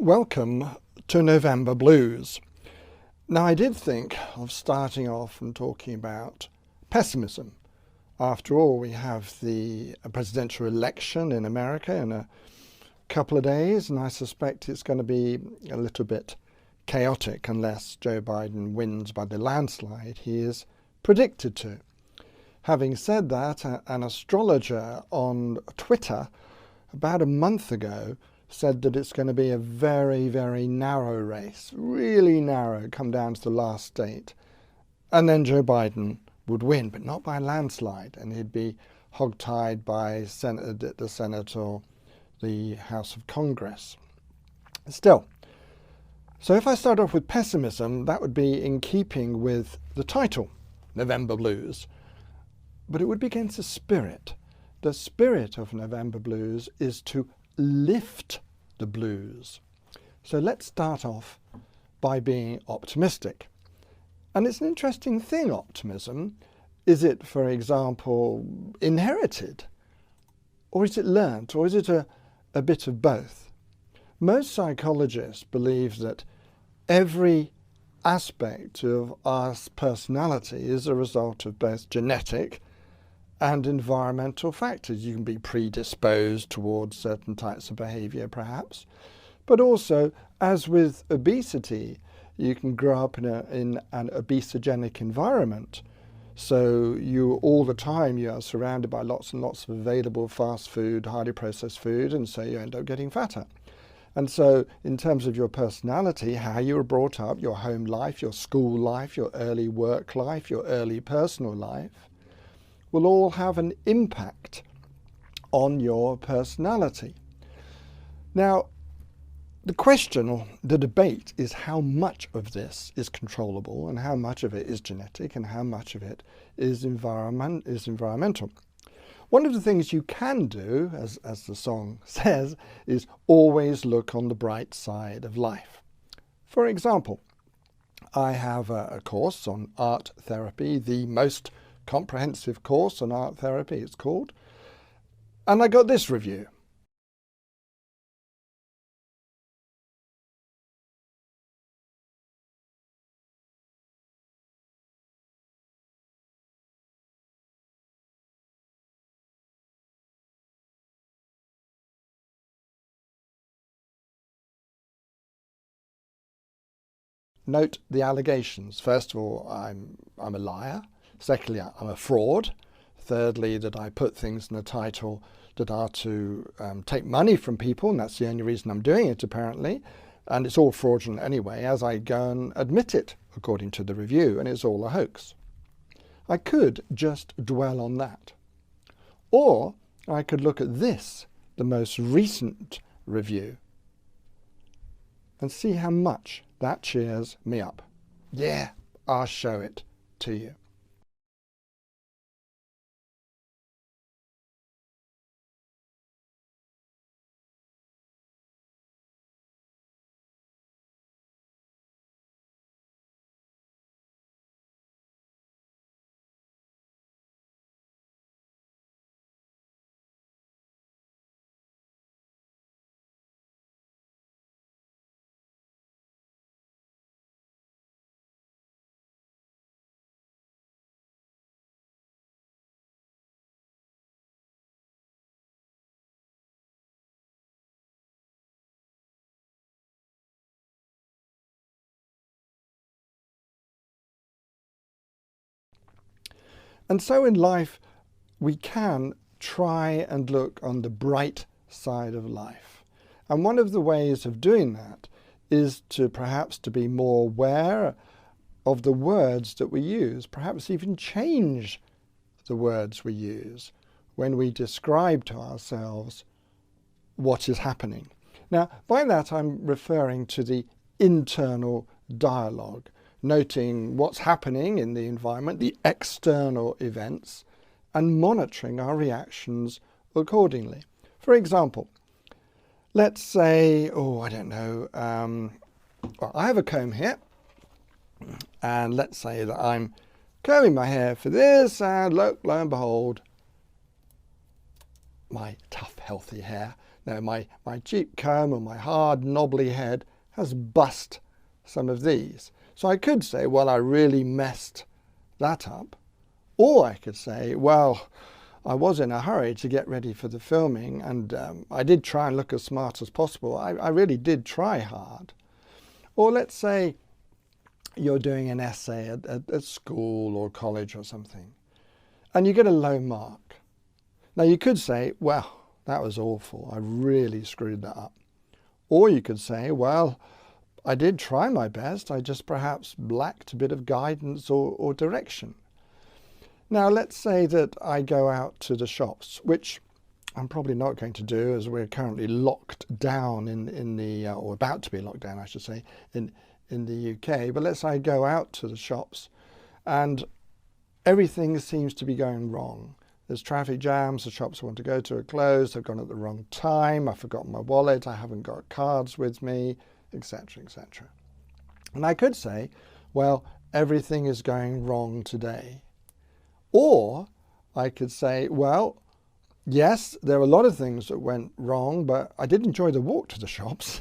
Welcome to November Blues. Now, I did think of starting off and talking about pessimism. After all, we have the presidential election in America in a couple of days, and I suspect it's going to be a little bit chaotic unless Joe Biden wins by the landslide he is predicted to. Having said that, an astrologer on Twitter about a month ago said that it's going to be a very, very narrow race, really narrow, come down to the last state. And then Joe Biden would win, but not by a landslide, and he'd be hogtied by the Senate or the House of Congress. Still, so if I start off with pessimism, that would be in keeping with the title, November Blues, but it would be against the spirit. The spirit of November Blues is to lift the blues. So let's start off by being optimistic. And it's an interesting thing, optimism. Is it, for example, inherited? Or is it learnt? Or is it a bit of both? Most psychologists believe that every aspect of our personality is a result of both genetic and environmental factors. You can be predisposed towards certain types of behavior, perhaps, but also, as with obesity, you can grow up in an obesogenic environment. So all the time you are surrounded by lots and lots of available fast food, highly processed food, and so you end up getting fatter. And so in terms of your personality, how you were brought up, your home life, your school life, your early work life, your early personal life, will all have an impact on your personality. Now, the question or the debate is how much of this is controllable and how much of it is genetic and how much of it is environmental. One of the things you can do, as the song says, is always look on the bright side of life. For example, I have a course on art therapy, the most comprehensive course on art therapy, it's called, and I got this review. Note the allegations. First of all, I'm a liar. Secondly, I'm a fraud. Thirdly, that I put things in the title that are to take money from people, and that's the only reason I'm doing it, apparently. And it's all fraudulent anyway, as I go and admit it, according to the review, and it's all a hoax. I could just dwell on that. Or I could look at this, the most recent review, and see how much that cheers me up. Yeah, I'll show it to you. And so in life, we can try and look on the bright side of life. And one of the ways of doing that is perhaps to be more aware of the words that we use, perhaps even change the words we use when we describe to ourselves what is happening. Now, by that I'm referring to the internal dialogue, noting what's happening in the environment, the external events, and monitoring our reactions accordingly. For example, let's say, I don't know, well, I have a comb here, and let's say that I'm combing my hair for this, and lo and behold, my tough, healthy hair my cheap comb or my hard knobbly head has bust some of these. So I could say, well, I really messed that up. Or I could say, well, I was in a hurry to get ready for the filming, and I did try and look as smart as possible. I really did try hard. Or let's say you're doing an essay at school or college or something, and you get a low mark. Now you could say, well, that was awful. I really screwed that up. Or you could say, well, I did try my best. I just perhaps lacked a bit of guidance or direction. Now let's say that I go out to the shops, which I'm probably not going to do as we're currently locked down or about to be locked down, I should say, in the UK. But let's say I go out to the shops and everything seems to be going wrong. There's traffic jams, the shops I want to go to are closed, I've gone at the wrong time, I've forgotten my wallet, I haven't got cards with me, etc., etc. And I could say, well, everything is going wrong today. Or I could say, well, yes, there are a lot of things that went wrong, but I did enjoy the walk to the shops.